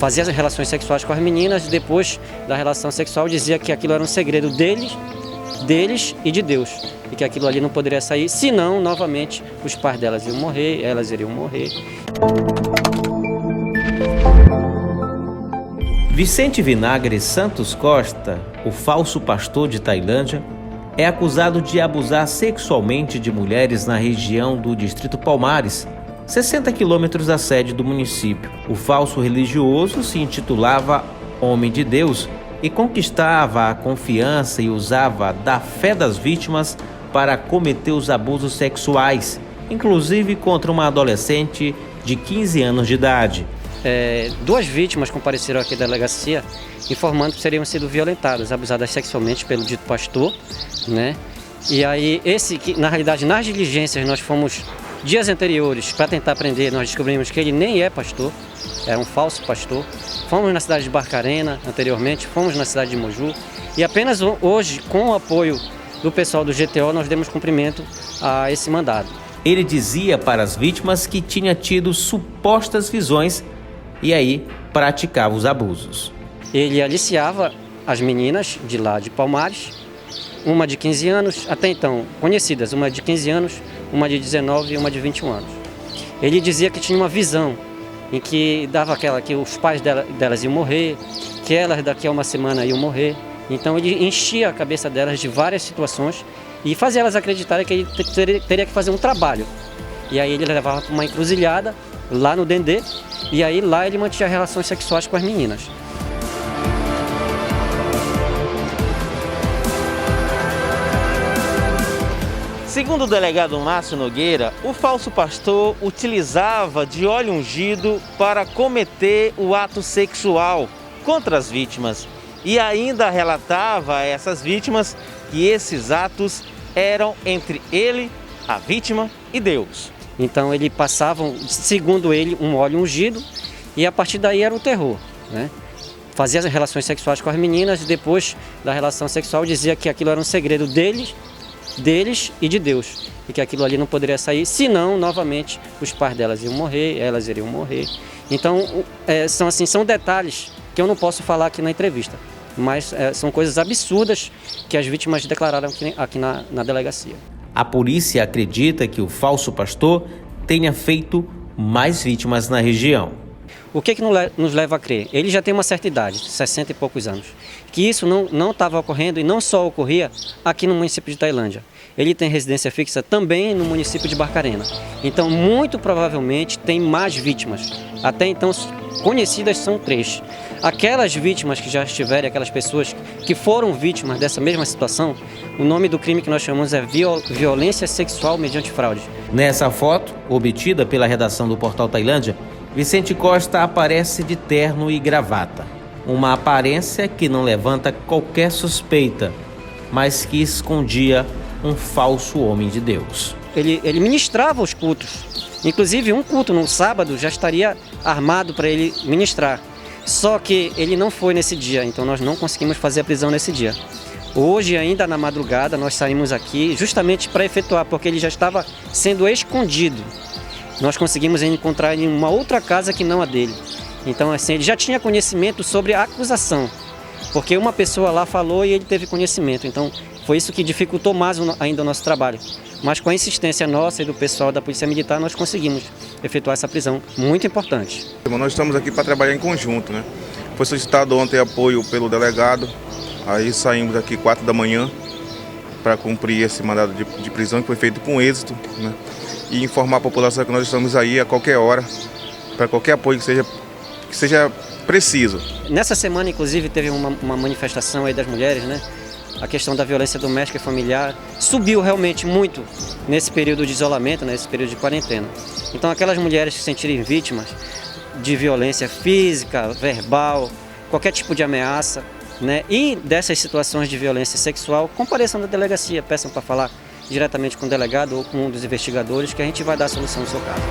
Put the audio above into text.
fazia as relações sexuais com as meninas, e depois da relação sexual dizia que aquilo era um segredo deles e de Deus, e que aquilo ali não poderia sair, senão, novamente, os pais delas iam morrer, elas iriam morrer. Vicente Vinagre Santos Costa, o falso pastor de Tailândia, é acusado de abusar sexualmente de mulheres na região do Distrito Palmares, 60 quilômetros da sede do município. O falso religioso se intitulava Homem de Deus e conquistava a confiança e usava da fé das vítimas para cometer os abusos sexuais, inclusive contra uma adolescente de 15 anos de idade. Duas vítimas compareceram aqui da delegacia informando que teriam sido violentadas, abusadas sexualmente pelo dito pastor, né? E aí, na realidade, nas diligências nós fomos dias anteriores para tentar prender, nós descobrimos que ele nem é pastor, era um falso pastor. Fomos na cidade de Barcarena anteriormente, fomos na cidade de Moju e apenas hoje, com o apoio do pessoal do GTO, nós demos cumprimento a esse mandado. Ele dizia para as vítimas que tinha tido supostas visões e aí praticava os abusos. Ele aliciava as meninas de lá de Palmares, uma de 15 anos, até então conhecidas, uma de 15 anos, uma de 19 e uma de 21 anos. Ele dizia que tinha uma visão em que dava aquela que os pais delas iam morrer, que elas daqui a uma semana iam morrer. Então ele enchia a cabeça delas de várias situações e fazia elas acreditarem que ele teria que fazer um trabalho. E aí ele levava para uma encruzilhada lá no Dendê, e aí lá ele mantinha relações sexuais com as meninas. Segundo o delegado Márcio Nogueira, o falso pastor utilizava de óleo ungido para cometer o ato sexual contra as vítimas e ainda relatava a essas vítimas que esses atos eram entre ele, a vítima e Deus. Então ele passava, segundo ele, um óleo ungido e a partir daí era o terror, né? Fazia as relações sexuais com as meninas e depois da relação sexual dizia que aquilo era um segredo deles e de Deus, e que aquilo ali não poderia sair, senão, novamente, os pais delas iam morrer, elas iriam morrer. Então, são detalhes que eu não posso falar aqui na entrevista, mas são coisas absurdas que as vítimas declararam aqui na delegacia. A polícia acredita que o falso pastor tenha feito mais vítimas na região. O que nos leva a crer? Ele já tem uma certa idade, 60 e poucos anos, que isso não estava ocorrendo e não só ocorria aqui no município de Tailândia. Ele tem residência fixa também no município de Barcarena. Então, muito provavelmente, tem mais vítimas. Até então, conhecidas são 3. Aquelas vítimas que já estiverem, aquelas pessoas que foram vítimas dessa mesma situação, o nome do crime que nós chamamos é violência sexual mediante fraude. Nessa foto, obtida pela redação do Portal Tailândia, Vicente Costa aparece de terno e gravata. Uma aparência que não levanta qualquer suspeita, mas que escondia um falso homem de Deus. Ele ministrava os cultos. Inclusive, um culto no sábado já estaria armado para ele ministrar. Só que ele não foi nesse dia, então nós não conseguimos fazer a prisão nesse dia. Hoje, ainda na madrugada, nós saímos aqui justamente para efetuar, porque ele já estava sendo escondido. Nós conseguimos encontrar ele em uma outra casa que não a dele. Então, assim, ele já tinha conhecimento sobre a acusação, porque uma pessoa lá falou e ele teve conhecimento. Então, foi isso que dificultou mais ainda o nosso trabalho. Mas com a insistência nossa e do pessoal da Polícia Militar, nós conseguimos efetuar essa prisão muito importante. Nós estamos aqui para trabalhar em conjunto, né? Foi solicitado ontem apoio pelo delegado, aí saímos aqui 4 da manhã para cumprir esse mandado de prisão que foi feito com êxito, né? E informar a população que nós estamos aí a qualquer hora, para qualquer apoio que seja preciso. Nessa semana, inclusive, teve uma manifestação aí das mulheres, né? A questão da violência doméstica e familiar subiu realmente muito nesse período de isolamento, nesse período de quarentena. Então, aquelas mulheres que se sentirem vítimas de violência física, verbal, qualquer tipo de ameaça, né? E dessas situações de violência sexual, compareçam na delegacia, peçam para falar diretamente com o delegado ou com um dos investigadores, que a gente vai dar a solução no seu caso.